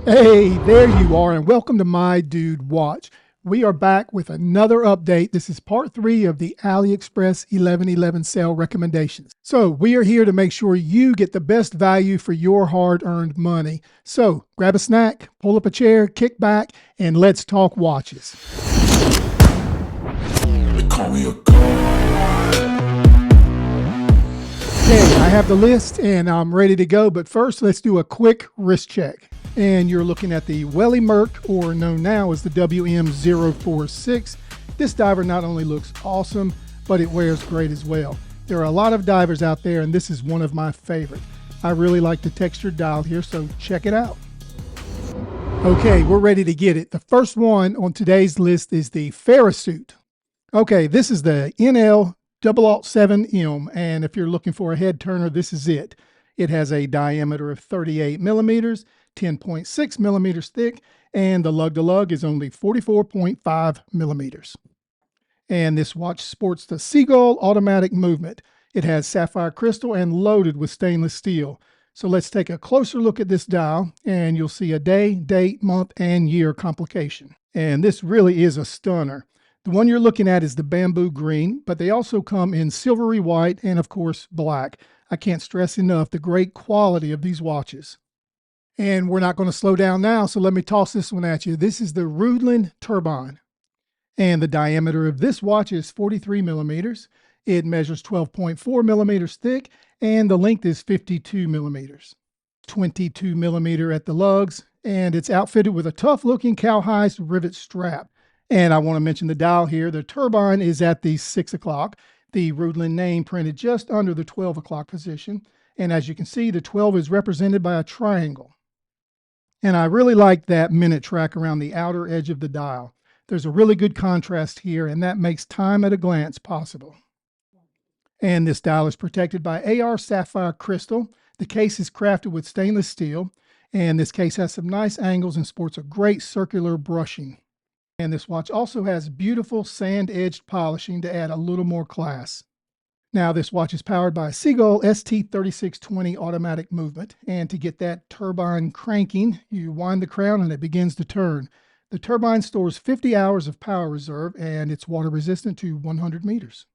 Hey, there you are, and welcome to My Dude Watch. We are back with another update. This is part 3 of the AliExpress 1111 sale recommendations. So we are here to make sure you get the best value for your hard-earned money. So grab a snack, pull up a chair, kick back, and let's talk watches. They call me a god. Okay, I have the list and I'm ready to go, but first let's do a quick wrist check. And you're looking at the Welly Merc, or known now as the WM046. This diver not only looks awesome, but it wears great as well. There are a lot of divers out there, and this is one of my favorite. I really like the textured dial here, so check it out. Okay, we're ready to get it. The first one on today's list is the Farasute. Okay, this is the NL007M, and if you're looking for a head turner, this is it. It has a diameter of 38 millimeters, 10.6 millimeters thick, and the lug-to-lug is only 44.5 millimeters. And this watch sports the Seagull automatic movement. It has sapphire crystal and loaded with stainless steel. So let's take a closer look at this dial, and you'll see a day, date, month, and year complication. And this really is a stunner. The one you're looking at is the bamboo green, but they also come in silvery white and, of course, black. I can't stress enough the great quality of these watches. And we're not going to slow down now, so let me toss this one at you. This is the Hruodland Turbine. And the diameter of this watch is 43 millimeters. It measures 12.4 millimeters thick, and the length is 52 millimeters. 22 millimeter at the lugs, and it's outfitted with a tough-looking cowhide rivet strap. And I want to mention the dial here. The turbine is at the 6 o'clock. The Hruodland name printed just under the 12 o'clock position. And as you can see, the 12 is represented by a triangle. And I really like that minute track around the outer edge of the dial. There's a really good contrast here, and that makes time at a glance possible. And this dial is protected by AR sapphire crystal. The case is crafted with stainless steel, and this case has some nice angles and sports a great circular brushing. And this watch also has beautiful sand-edged polishing to add a little more class. Now, this watch is powered by a Seagull ST3620 automatic movement, and to get that turbine cranking, you wind the crown and it begins to turn. The turbine stores 50 hours of power reserve, and it's water resistant to 100 meters.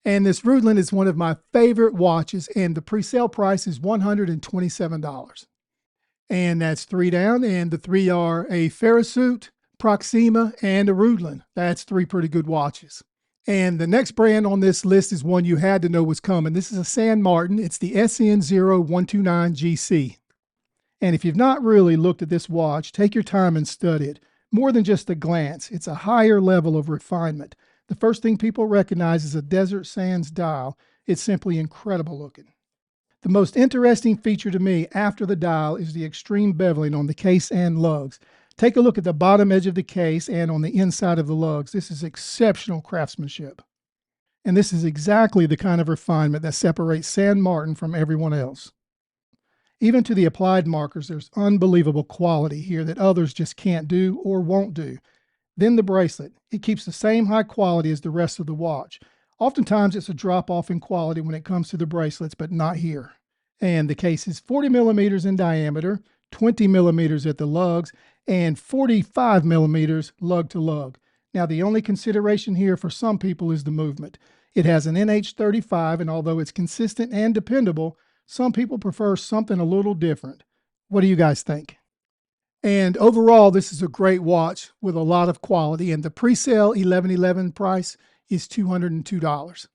And this Hruodland is one of my favorite watches, and the pre-sale price is $127. And that's 3 down, and the 3 are a Farasute, Proxima, and a Hruodland. That's 3 pretty good watches. And the next brand on this list is one you had to know was coming. This is a San Martin. It's the SN0129GC. And if you've not really looked at this watch, take your time and study it. More than just a glance, it's a higher level of refinement. The first thing people recognize is a desert sands dial. It's simply incredible looking. The most interesting feature to me after the dial is the extreme beveling on the case and lugs. Take a look at the bottom edge of the case and on the inside of the lugs. This is exceptional craftsmanship. And this is exactly the kind of refinement that separates San Martin from everyone else. Even to the applied markers, there's unbelievable quality here that others just can't do or won't do. Then the bracelet. It keeps the same high quality as the rest of the watch. Oftentimes it's a drop-off in quality when it comes to the bracelets, but not here. And the case is 40 millimeters in diameter, 20 millimeters at the lugs, and 45 millimeters lug to lug. Now, the only consideration here for some people is the movement. It has an NH35, and although it's consistent and dependable, some people prefer something a little different. What do you guys think? And overall, this is a great watch with a lot of quality, and the pre-sale 1111 price is $202.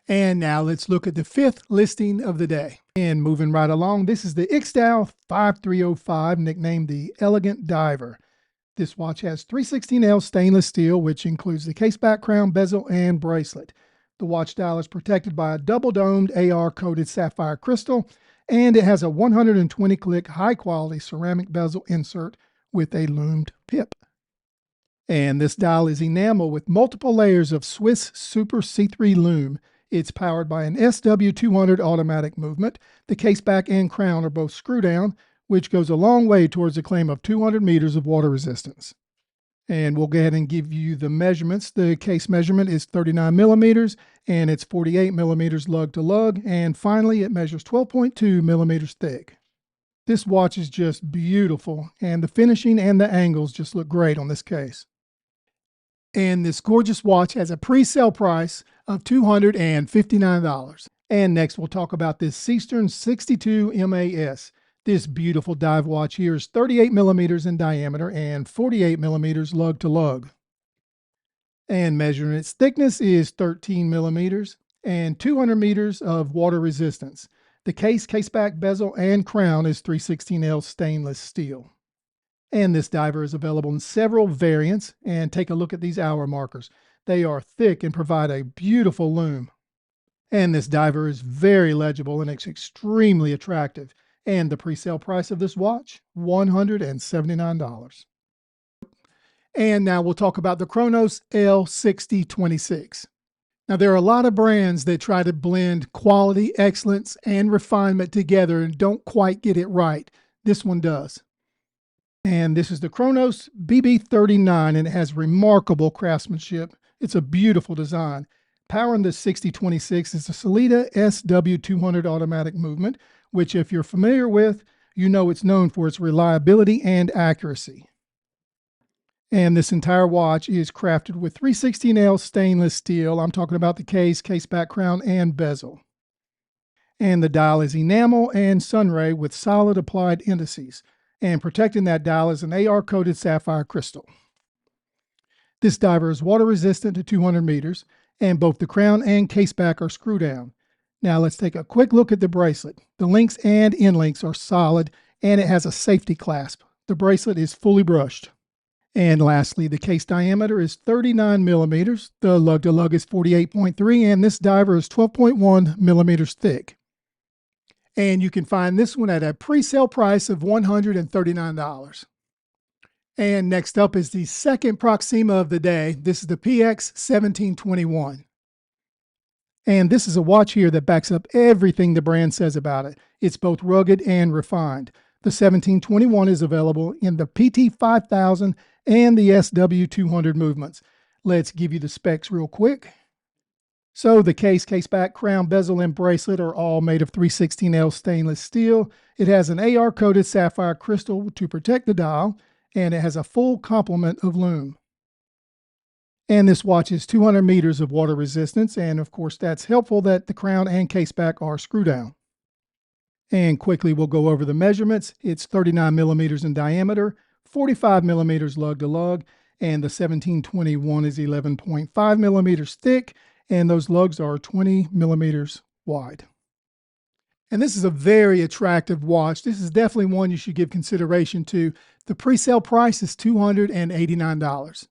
And now let's look at the 5th listing of the day. And moving right along, this is the Ixdao 5305, nicknamed the Elegant Diver. This watch has 316L stainless steel, which includes the case back crown, bezel, and bracelet. The watch dial is protected by a double-domed AR-coated sapphire crystal, and it has a 120-click high-quality ceramic bezel insert with a loomed pip. And this dial is enamel with multiple layers of Swiss Super C3 loom. It's powered by an SW200 automatic movement. The case back and crown are both screw down, which goes a long way towards the claim of 200 meters of water resistance. And we'll go ahead and give you the measurements. The case measurement is 39 millimeters, and it's 48 millimeters lug to lug. And finally, it measures 12.2 millimeters thick. This watch is just beautiful, and the finishing and the angles just look great on this case. And this gorgeous watch has a pre-sale price of $259. And next we'll talk about this Seestern 62 MAS. This beautiful dive watch here is 38 millimeters in diameter and 48 millimeters lug to lug. And measuring its thickness is 13 millimeters and 200 meters of water resistance. The caseback, bezel, and crown is 316L stainless steel. And this diver is available in several variants. And take a look at these hour markers. They are thick and provide a beautiful lume. And this diver is very legible and it's extremely attractive. And the pre-sale price of this watch, $179. And now we'll talk about the Chronos L6026. Now, there are a lot of brands that try to blend quality, excellence, and refinement together and don't quite get it right. This one does. And this is the Cronos BB39, and it has remarkable craftsmanship. It's a beautiful design. Powering the 6026 is the Sellita SW200 automatic movement, which if you're familiar with, you know it's known for its reliability and accuracy. And this entire watch is crafted with 316L stainless steel. I'm talking about the caseback, crown, and bezel. And the dial is enamel and sunray with solid applied indices. And protecting that dial is an AR-coated sapphire crystal. This diver is water resistant to 200 meters, and both the crown and caseback are screw down. Now let's take a quick look at the bracelet. The links and end links are solid, and it has a safety clasp. The bracelet is fully brushed. And lastly, the case diameter is 39 millimeters. The lug to lug is 48.3, and this diver is 12.1 millimeters thick. And you can find this one at a pre-sale price of $139. And next up is the second Proxima of the day. This is the PX1721. And this is a watch here that backs up everything the brand says about it. It's both rugged and refined. The 1721 is available in the PT5000 and the SW200 movements. Let's give you the specs real quick. So the caseback, crown, bezel, and bracelet are all made of 316L stainless steel. It has an AR-coated sapphire crystal to protect the dial, and it has a full complement of lume. And this watch is 200 meters of water resistance, and of course that's helpful that the crown and caseback are screw down. And quickly we'll go over the measurements. It's 39 millimeters in diameter, 45 millimeters lug to lug, and the 1721 is 11.5 millimeters thick, and those lugs are 20 millimeters wide. And this is a very attractive watch. This is definitely one you should give consideration to. The pre-sale price is $289.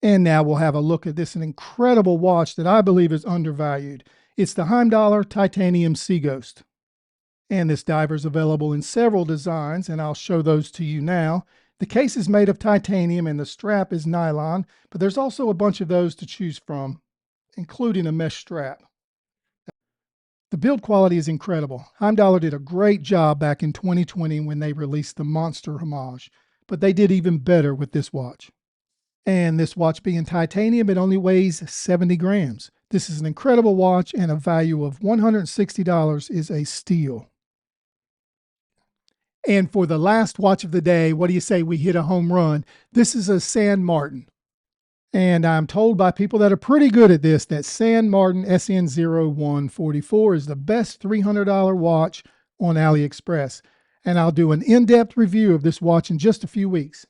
And now we'll have a look at this, an incredible watch that I believe is undervalued. It's the Heimdallr Titanium Sea Ghost. And this diver is available in several designs, and I'll show those to you now. The case is made of titanium and the strap is nylon, but there's also a bunch of those to choose from, including a mesh strap. The build quality is incredible. Heimdallr did a great job back in 2020 when they released the Monster Homage, but they did even better with this watch. And this watch being titanium, it only weighs 70 grams. This is an incredible watch, and a value of $160 is a steal. And for the last watch of the day, what do you say we hit a home run? This is a San Martin. And I'm told by people that are pretty good at this that San Martin SN0129GC is the best $300 watch on AliExpress. And I'll do an in-depth review of this watch in just a few weeks.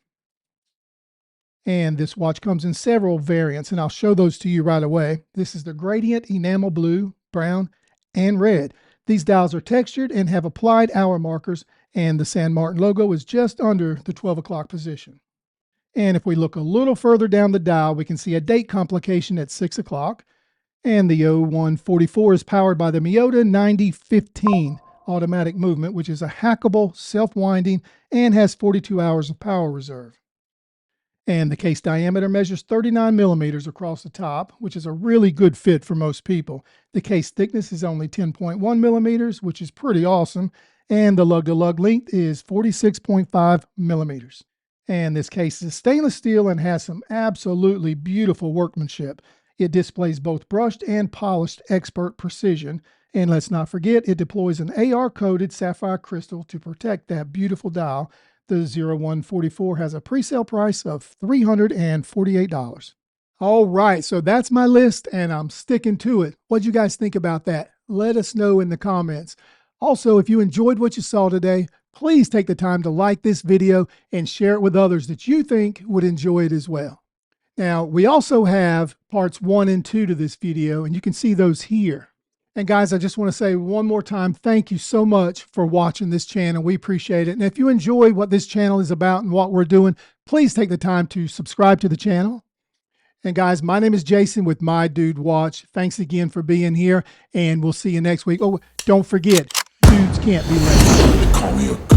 And this watch comes in several variants, and I'll show those to you right away. This is the gradient enamel blue, brown, and red. These dials are textured and have applied hour markers, and the San Martin logo is just under the 12 o'clock position. And if we look a little further down the dial, we can see a date complication at 6 o'clock. And the 0144 is powered by the Miyota 9015 automatic movement, which is a hackable, self-winding, and has 42 hours of power reserve. And the case diameter measures 39 millimeters across the top, which is a really good fit for most people. The case thickness is only 10.1 millimeters, which is pretty awesome. And the lug-to-lug length is 46.5 millimeters. And this case is stainless steel and has some absolutely beautiful workmanship. It displays both brushed and polished expert precision. And let's not forget, it deploys an AR-coated sapphire crystal to protect that beautiful dial. The 0144 has a pre-sale price of $348. All right, so that's my list, and I'm sticking to it. What'd you guys think about that? Let us know in the comments. Also, if you enjoyed what you saw today, please take the time to like this video and share it with others that you think would enjoy it as well. Now, we also have parts 1 and 2 to this video, and you can see those here. And guys, I just want to say one more time, thank you so much for watching this channel. We appreciate it. And if you enjoy what this channel is about and what we're doing, please take the time to subscribe to the channel. And guys, my name is Jason with My Dude Watch. Thanks again for being here, and we'll see you next week. Oh, don't forget, dudes can't be late. Call me a